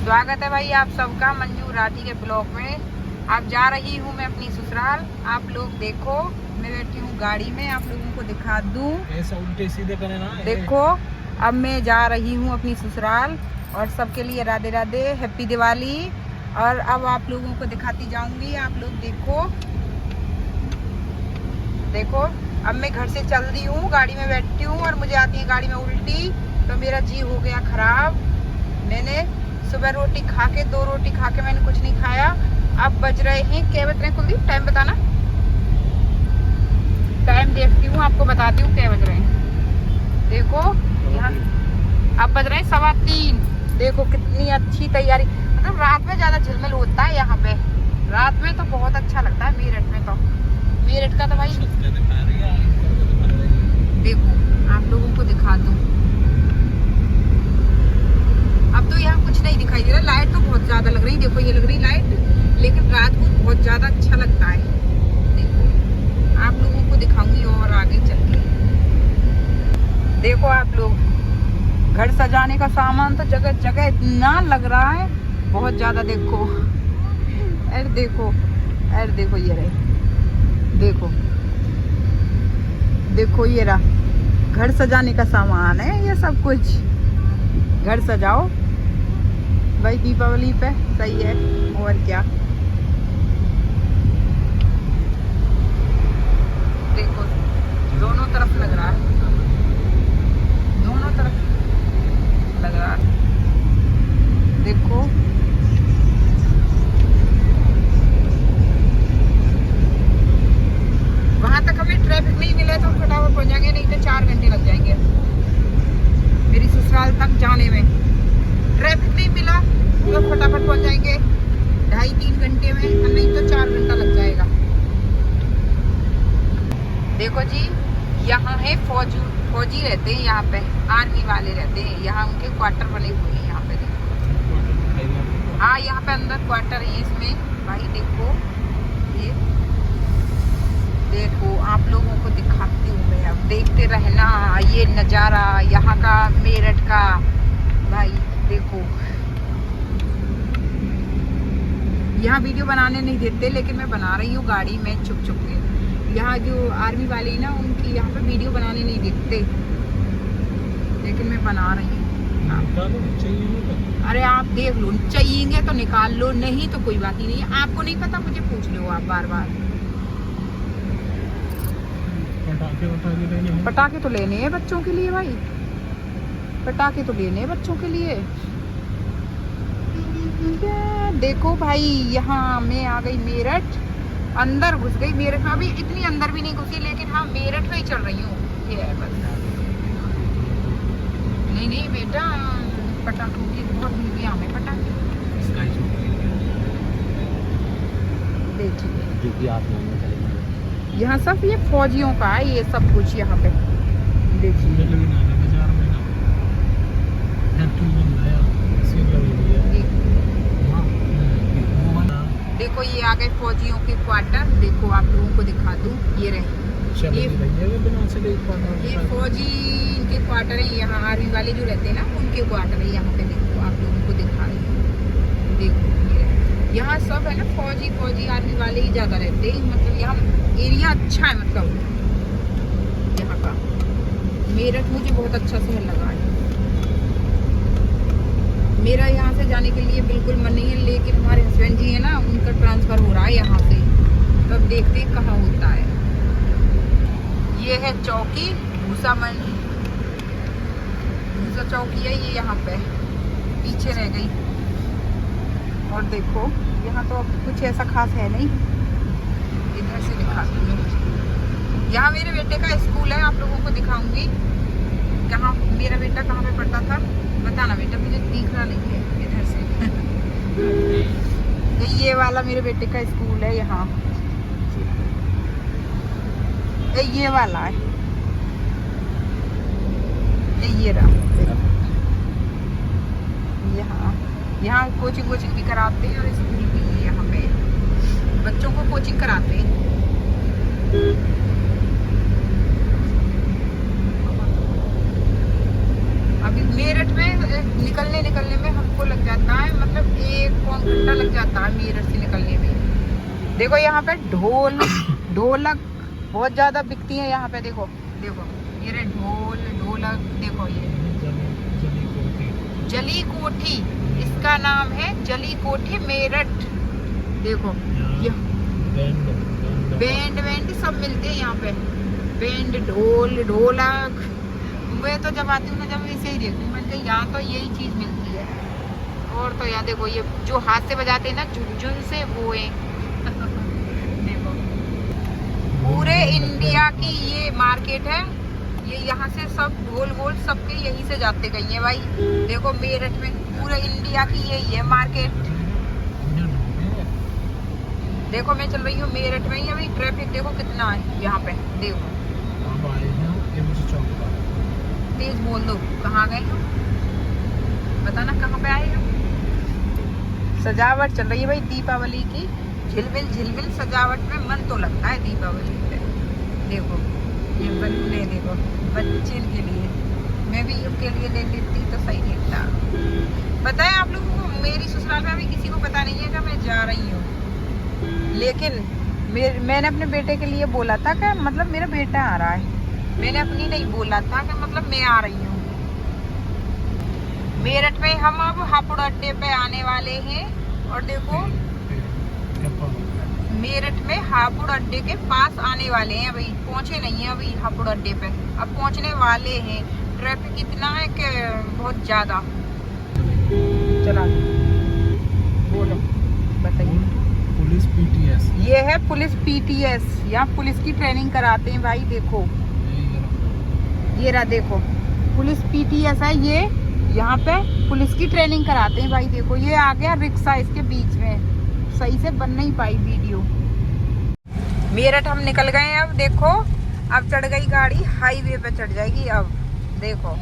स्वागत है भाई आप सबका मंजू राठी के ब्लॉग में। अब जा रही हूँ मैं अपनी ससुराल। आप लोग देखो, मैं बैठी हूँ गाड़ी में, आप लोगों को दिखा दूँ। ऐसा उल्टे सीधे करे ना। देखो अब मैं जा रही हूँ अपनी ससुराल और सबके लिए राधे राधे, हैप्पी दिवाली। और अब आप लोगों को दिखाती जाऊंगी। आप लोग देखो देखो, अब मैं घर से चल रही हूँ, गाड़ी में बैठी हूँ और मुझे आती है गाड़ी में उल्टी, तो मेरा जी हो गया खराब। मैंने सुबह रोटी खा के, 2 रोटी खा के मैंने कुछ नहीं खाया। अब बज रहे हैं, क्या बज रहे हैं कुलदीप? टाइम बताना। टाइम देखती हूँ, आपको बताती हूँ क्या बज रहे हैं। देखो यहाँ अब बज रहे हैं 3:15। देखो कितनी अच्छी तैयारी, मतलब रात में ज्यादा झिलमिल होता है यहाँ पे। रात में तो बहुत अच्छा लगता है मेरठ में। तो मेरठ का तो भाई देखो आप लोगों को दिखा दूं। अब तो यहाँ कुछ नहीं दिखाई दे रहा। लाइट तो बहुत ज्यादा लग रही, देखो ये लग रही लाइट, लेकिन रात को बहुत ज्यादा अच्छा लगता है। देखो आप लोगों को दिखाऊंगी और आगे चल के। देखो आप लोग, घर सजाने का सामान तो जगह जगह इतना लग रहा है, बहुत ज्यादा। देखो अरे देखो, अरे देखो ये रहे, देखो देखो ये रहा घर सजाने का सामान है ये सब कुछ। घर सजाओ भाई दीपावली पे, सही है और क्या। देखो दोनों तरफ लग रहा है, दोनों तरफ लग रहा है। देखो वहां तक हमें ट्रैफिक नहीं मिले तो फटाफट पहुंच जाएंगे, नहीं तो 4 घंटे लग जाएंगे मेरी ससुराल तक जाने में। ट्रैफिक नहीं मिला तो फटाफट पहुंच जाएंगे 2.5-3 घंटे में, नहीं तो 4 घंटा लग जाएगा। देखो जी, यहाँ है फौजी रहते हैं यहाँ पे, आर्मी वाले रहते हैं यहाँ, उनके क्वार्टर बने हुए हैं यहाँ पे। देखो हाँ, यहाँ पे अंदर क्वार्टर है इसमें भाई। देखो ये, देखो आप लोगों को दिखाती हूँ मैं, अब देखते रहना ये नज़ारा यहाँ का, मेरठ का भाई। देखो यहाँ वीडियो बनाने नहीं देते, लेकिन मैं बना रही हूँ गाड़ी में छुप छुप के। यहाँ जो आर्मी वाले ना, उनकी यहाँ पे वीडियो बनाने नहीं देते, लेकिन मैं बना रही हूँ। अरे आप देख लो, चाहिए तो निकाल लो, नहीं तो कोई बात ही नहीं है। आपको नहीं पता, मुझे पूछ लो आप बार बार। पटाखे तो लेने हैं बच्चों के लिए भाई, पटाखे तो लेने हैं बच्चों के लिए। देखो भाई, यहाँ मैं आ गई मेरठ, अंदर घुस गई मेरठ में। अभी इतनी अंदर भी नहीं घुसी, लेकिन हाँ मेरठ में ही चल रही हूँ। ये है बस। नहीं नहीं बेटा, पटाखों की बहुत भीड़ यहाँ में। पटाखे देखिए, यहाँ सब ये फौजियों का है, ये सब कुछ यहाँ पे देखिए। देखो ये आ गए फौजियों के क्वार्टर। देखो आप लोगों को दिखा दूं, ये रहे ये फौजी इनके क्वार्टर है। यहाँ आर्मी वाले जो रहते हैं ना, उनके क्वार्टर है यहाँ पे। देखो आप लोगों को दिखा रही हूँ। देखो यहाँ सब है ना, फौजी आर्मी वाले ही ज्यादा रहते हैं। मतलब यहाँ एरिया अच्छा है, मतलब यहाँ का मेरठ मुझे बहुत अच्छा शहर लगा है। मेरा यहाँ से जाने के लिए बिल्कुल मन नहीं है, लेकिन हमारे हस्बैंड जी है ना, उनका ट्रांसफर हो रहा है यहाँ से, तो अब देखते हैं कहाँ होता है। ये है चौकी, भूसा चौकी है ये, यहाँ पे पीछे रह गई। और देखो यहाँ तो अब कुछ ऐसा खास है नहीं। इधर से दिखाती हूँ, यहाँ मेरे बेटे का स्कूल है, आप लोगों को दिखाऊंगी। कहाँ मेरा बेटा कहाँ पे पढ़ता था बताना बेटा, मुझे दिख रहा नहीं है इधर से। ये वाला मेरे बेटे का स्कूल है यहाँ, ये वाला है, ये रहा। यहाँ कोचिंग भी कराते हैं और स्कूल भी है यहाँ पे, बच्चों को कोचिंग कराते हैं। अभी मेरठ में निकलने में हमको लग जाता है, मतलब यहाँ मेरठ से निकलने में। देखो यहाँ पे ढोलक बहुत ज्यादा बिकती है यहाँ पे। देखो देखो ये रहे ढोलक। देखो ये जली कोठी, इसका नाम है जली कोठी मेरठ। देखो ये बैंड सब मिलते हैं यहाँ पे। बैंड ढोलक। मैं तो जब आती हूँ ना, जब इसे ही देखती हूँ, मैंने कहा यहाँ तो यही चीज मिलती है। और तो यहाँ देखो ये जो हाथ से बजाते हैं ना झुनझुन से, वो है। देखो पूरे इंडिया की ये मार्केट है। ये यहाँ से सब ढोल सबके यहीं से जाते गई है भाई। देखो मेरठ में पूरे इंडिया की यही है मार्केट। देखो मैं चल रही हूँ मेरठ में ही। अभी ट्रैफिक देखो कितना है यहाँ पे। देखो तेज बोल दो, कहाँ गए हम, बताना कहाँ पे आए हम। सजावट चल रही है भाई दीपावली की। झिलमिल सजावट में मन तो लगता है दीपावली पे। देखो ये बनने, देखो बच्चे के लिए, मैं भी उनके लिए ले लेती तो सही लगता। पता है आप लोगों को, मेरी ससुराल में अभी किसी को पता नहीं है कि मैं जा रही हूँ। लेकिन मैंने अपने बेटे के लिए बोला था कि मतलब मेरा बेटा आ रहा है। मैंने अपनी नहीं बोला था कि मतलब मैं आ रही हूँ। मेरठ में हम अब हापुड़ अड्डे पे आने वाले हैं। और देखो मेरठ में हापुड़ अड्डे के पास आने वाले हैं। अभी पहुंचे नहीं है अभी हापुड़ अड्डे पे, अब पहुंचने वाले हैं। ट्रैफिक इतना है कि बहुत ज्यादा। चला बोलो, बताइए। पुलिस पीटीएस, ये है पुलिस पीटीएस। यहाँ पुलिस की ट्रेनिंग कराते हैं भाई। देखो ये रहा, देखो पुलिस पीटीएस है ये। यहाँ पे पुलिस की ट्रेनिंग कराते हैं भाई। देखो ये आ गया रिक्शा इसके बीच में, सही से बन नहीं पाई वीडियो। मेरठ हम निकल गए हैं। अब देखो अब चढ़ गई गाड़ी, हाईवे पे चढ़ जाएगी। अब देखो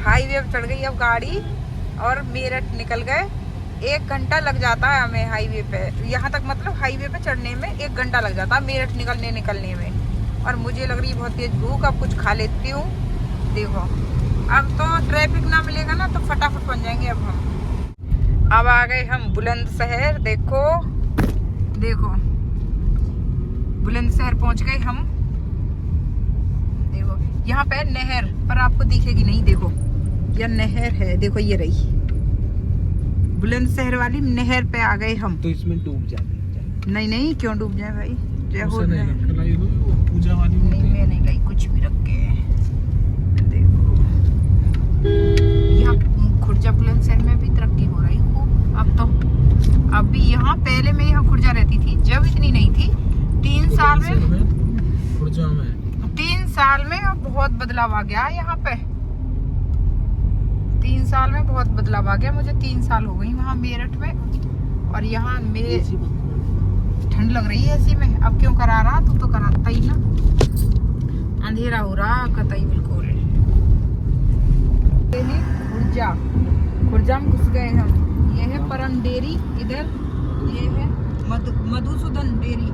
हाईवे पे चढ़ गई अब गाड़ी और मेरठ निकल गए। 1 घंटा लग जाता है हमें हाईवे पे, यहाँ तक मतलब हाईवे पे चढ़ने में 1 घंटा लग जाता है मेरठ निकलने में। और मुझे लग रही है बहुत तेज भूख, अब कुछ खा लेती हूँ। देखो अब तो ट्रैफिक ना मिलेगा ना तो फटाफट बन जाएंगे। अब हम अब आ गए हम बुलंदशहर। देखो देखो बुलंदशहर पहुंच गए हम। देखो यहाँ पे नहर, पर आपको दिखेगी नहीं। देखो यह नहर है, देखो ये रही बुलंदशहर वाली नहर पे आ गए हम। तो इसमें डूब जाते। नहीं क्यों डूब जाए भाई, जय हो। पूजा वाली नहीं मैं नहीं लाई, कुछ भी रख के। देखो यहाँ खुर्जा बुलंदशहर में भी तरक्की हो रही खूब। अब तो अभी यहाँ पहले में यहाँ खुर्जा रहती थी जब इतनी नहीं थी। 3 साल में खुर्जा में 3 साल में अब बहुत बदलाव आ गया यहाँ पे। 3 साल में बहुत बदलाव आ गया। मुझे 3 साल हो गई वहाँ मेरठ में। और यहाँ मेरे ठंड लग रही है एसी में। अब क्यों करा रहा, तू तो कराता ही ना। अंधेरा हो रहा कतई बिल्कुल। खुर्जा में घुस गए हम। ये है परम डेरी, इधर ये है मधुसूदन डेरी।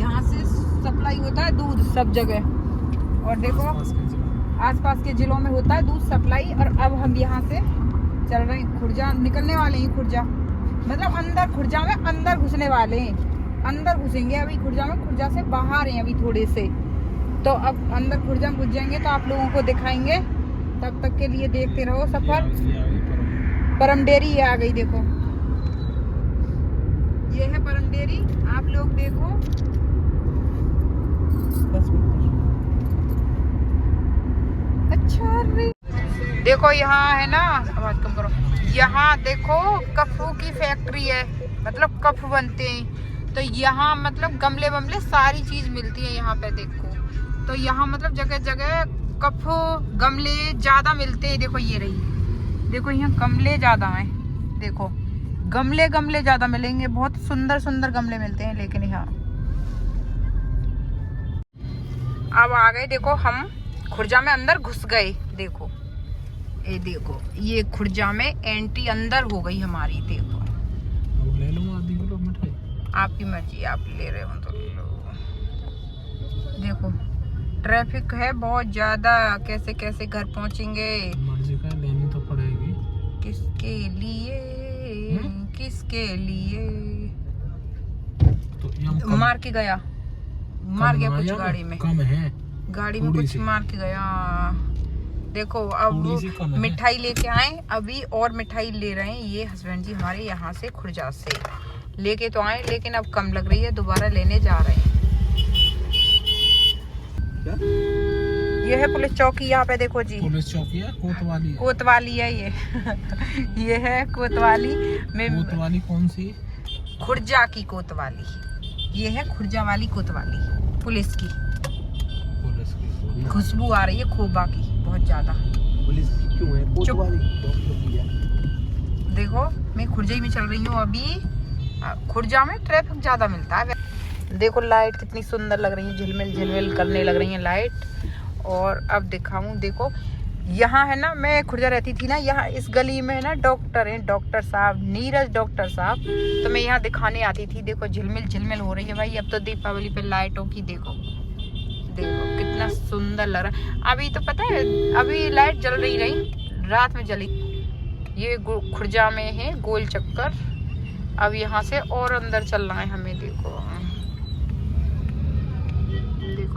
यहाँ से सप्लाई होता है दूध सब जगह। और देखो आसपास के जिलों में होता है दूध सप्लाई। और अब हम यहाँ से चल रहे हैं खुर्जा, निकलने वाले हैं खुर्जा, मतलब अंदर खुर्जा में अंदर घुसने वाले हैं। अंदर घुसेंगे अभी खुर्जा में, खुर्जा से बाहर हैं अभी थोड़े से। तो अब अंदर खुर्जा में घुस जाएंगे तो आप लोगों को दिखाएंगे। तब तक के लिए देखते रहो सफर। परम डेरी आ गई, देखो ये है परम डेरी। आप लोग देखो बस। अच्छा देखो यहाँ है ना, आवाज कम करो। यहाँ देखो कफू की फैक्ट्री है, मतलब कफ बनते हैं। तो यहाँ मतलब गमले वमले सारी चीज मिलती है यहाँ पे। देखो तो यहाँ मतलब जगह जगह कफ गमले ज्यादा मिलते हैं। देखो ये रही, देखो यहाँ गमले ज्यादा हैं। देखो गमले ज्यादा मिलेंगे, बहुत सुंदर सुंदर गमले मिलते हैं। लेकिन यहाँ अब आ गए, देखो हम खुर्जा में अंदर घुस गए। देखो ये देखो ये खुर्जा में एंट्री अंदर हो गई हमारी। देखो अब ले लो आधी किलो मिठाई, आपकी मर्जी, आप ले रहे हो तो लो। देखो ट्रैफिक है बहुत ज्यादा, कैसे कैसे घर पहुंचेंगे। मर्जी का लेनी तो पड़ेगी। किसके लिए किसके लिए मार के गया कुछ गाड़ी में, कम है गाड़ी में कुछ मार के गया। देखो अब मिठाई लेके आए अभी, और मिठाई ले रहे हैं ये हस्बैंड जी हमारे यहाँ से खुर्जा से लेके तो आए, लेकिन अब कम लग रही है, दोबारा लेने जा रहे हैं। क्या? ये है पुलिस चौकी, यहाँ पे देखो जी पुलिस चौकी है, कोतवाली है। कोतवाली है ये ये है कोतवाली में। कोतवाली कौन सी? खुर्जा की कोतवाली, ये है खुर्जा वाली कोतवाली पुलिस की। खुशबू आ रही है खोबा की बहुत ज्यादा। पुलिस की क्यों है? कोतवाली देखो मैं खुर्जा में चल रही हूँ अभी। खुर्जा में ट्रैफिक ज्यादा मिलता है। देखो लाइट कितनी सुंदर लग रही है, झिलमिल झिलमिल करने लग रही है लाइट। और अब दिखाऊं, देखो यहाँ है ना, मैं खुर्जा रहती थी ना, यहाँ इस गली में है ना डॉक्टर हैं, डॉक्टर साहब नीरज डॉक्टर साहब, तो मैं यहाँ दिखाने आती थी। देखो झिलमिल झिलमिल हो रही है भाई। अब तो दीपावली पे लाइटों की देखो कितना सुंदर लग रहा है। अभी तो पता है अभी लाइट जल रही रात में जली। ये खुर्जा में है गोल चक्कर। अब यहाँ से और अंदर चलना है हमें। देखो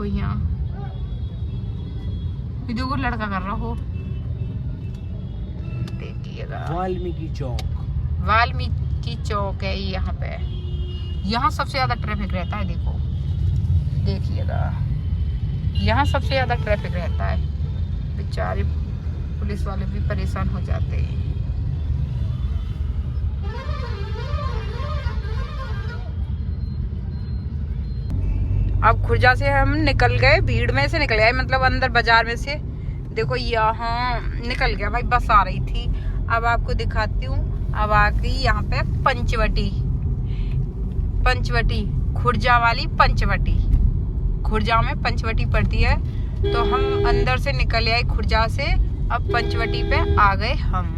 यहाँ देखो लड़का कर रहा हो, देखिएगा वाल्मीकि चौक है यहाँ पे। यहाँ सबसे ज्यादा ट्रैफिक रहता है। देखिएगा यहाँ सबसे ज्यादा ट्रैफिक रहता है। बेचारे पुलिस वाले भी परेशान हो जाते हैं। अब खुर्जा से हम निकल गए, भीड़ में से निकल गए, मतलब अंदर बाजार में से। देखो यहाँ निकल गया भाई, बस आ रही थी। अब आपको दिखाती हूँ। अब आ गई यहाँ पे पंचवटी खुर्जा वाली पंचवटी। खुर्जा में पंचवटी पड़ती है, तो हम अंदर से निकल आए खुर्जा से। अब पंचवटी पे आ गए हम।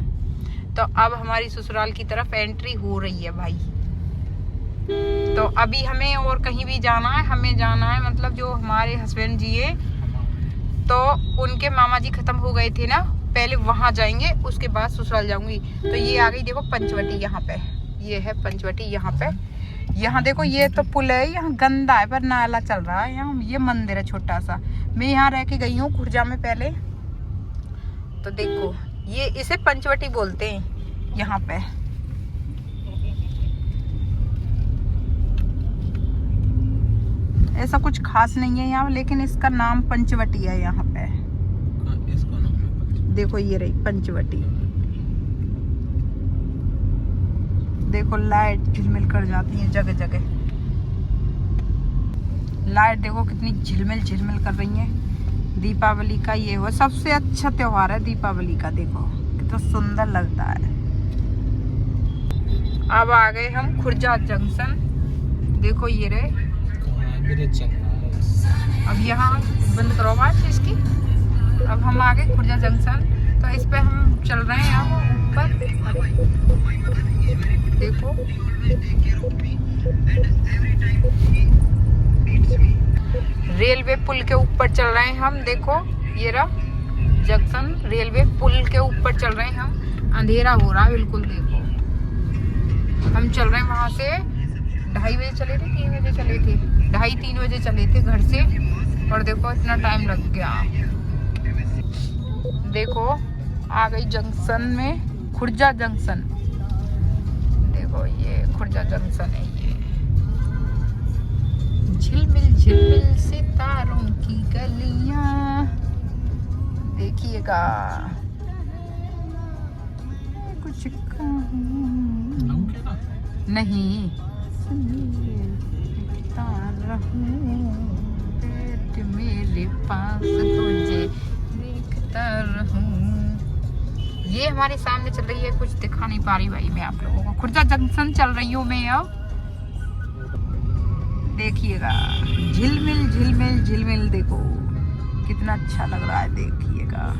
तो अब हमारी ससुराल की तरफ एंट्री हो रही है भाई। तो अभी हमें और कहीं भी जाना है, हमें जाना है मतलब जो हमारे हस्बैंड जी है, तो उनके मामा जी खत्म हो गए थे ना, पहले वहां जाएंगे, उसके बाद ससुराल जाऊंगी। तो ये आ गई देखो पंचवटी, यहाँ पे ये है पंचवटी। यहाँ पे यहाँ देखो ये तो पुल है, यहाँ गंदा है पर नाला चल रहा है। यहाँ ये मंदिर है छोटा सा। मैं यहाँ रह के गई हूँ खुर्जा में पहले। तो देखो ये इसे पंचवटी बोलते हैं यहाँ पे। ऐसा कुछ खास नहीं है यहाँ, लेकिन इसका नाम पंचवटी है यहाँ पे। इसका नाम है देखो ये रही पंचवटी। देखो लाइट झिलमिल कर जाती है जगह जगह। लाइट देखो कितनी झिलमिल झिलमिल कर रही है। दीपावली का ये हो सबसे अच्छा त्योहार है दीपावली का। देखो कितना सुंदर लगता है। अब आ गए हम खुर्जा जंक्शन। देखो ये रहे। अब यहाँ बंद करो बात इसकी। अब हम आ गए खुर्जा जंक्शन, तो इस पे हम चल रहे हैं यहाँ ऊपर। देखो रेलवे पुल के ऊपर चल रहे हैं हम। देखो ये रहा जंक्शन, रेलवे पुल के ऊपर चल रहे हैं हम। अंधेरा हो रहा है बिल्कुल। देखो हम चल रहे हैं वहां से 2:30 बजे चले थे, 3 बजे चले थे, 2:30-3 बजे चले थे घर से। और देखो इतना टाइम लग गया। देखो आ गई जंक्शन में, खुर्जा जंक्शन। देखो ये खुर्जा जंक्शन है। ये झिलमिल झिलमिल सितारों की गलियां। देखिएगा कुछ नहीं मेरे पास तुझे देखता रहूं। ये हमारे सामने चल रही है, कुछ दिखा नहीं पा रही भाई मैं आप लोगों को। खुर्जा जंक्शन चल रही हूँ मैं अब। देखिएगा झिलमिल झिलमिल झिलमिल। देखो कितना अच्छा लग रहा है। देखिएगा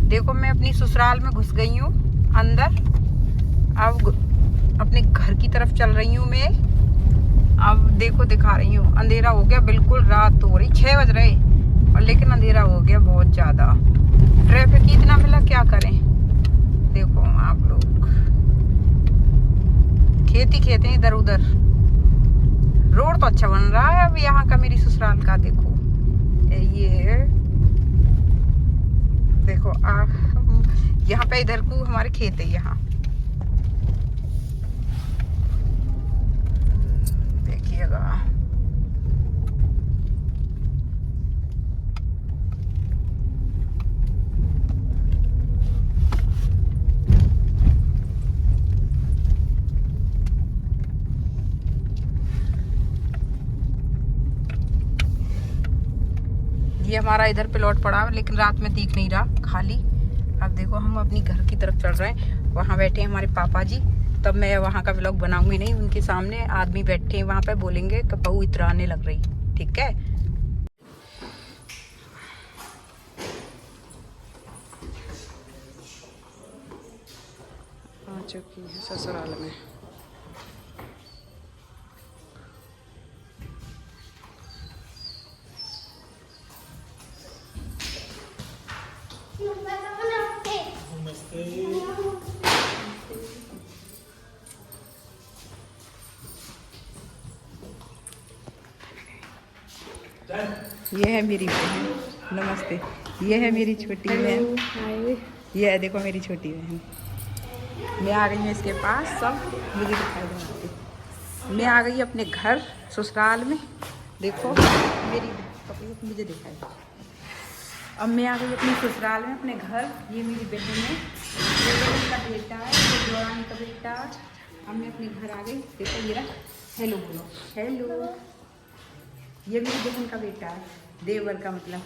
देखो मैं अपनी ससुराल में घुस गई हूँ अंदर। अब अपने घर की तरफ चल रही हूँ मैं। अब देखो दिखा रही हूँ, अंधेरा हो गया बिल्कुल, रात हो रही, 6 बज रहे। और लेकिन अंधेरा हो गया बहुत ज़्यादा। ट्रैफिक इतना मिला, क्या करें। देखो आप लोग खेती इधर उधर। रोड तो अच्छा बन रहा है अब यहाँ का, मेरी ससुराल का। देखो ये देखो यहाँ पे इधर को हमारे खेत है यहाँ, देखिएगा। ये हमारा इधर प्लॉट पड़ा है, लेकिन रात में दिख नहीं रहा, खाली। अब देखो हम अपनी घर की तरफ चल रहे हैं। वहाँ बैठे हैं हमारे पापा जी, तब मैं वहाँ का व्लॉग बनाऊंगी नहीं। उनके सामने आदमी बैठे हैं वहाँ पे, बोलेंगे कि बहू इतराने लग रही। ठीक है, आ चुकी है ससुराल में। ये है मेरी बहन, नमस्ते। ये है मेरी छोटी बहन, ये है देखो मेरी छोटी बहन। मैं आ गई हूँ इसके पास, सब मुझे दिखाई देती। मैं आ गई अपने घर ससुराल में। देखो मेरी कपड़े मुझे दिखाई। अब मैं आ गई अपने ससुराल में, अपने घर। ये मेरी बहन है, ये बहन का बेटा है, ये जोरानी का बेटा। अब मैं अपने घर आ गई। देखो ये रहा, हेलो बोलो, हेलो। ये मेरी बहन का बेटा है, देवर का मतलब।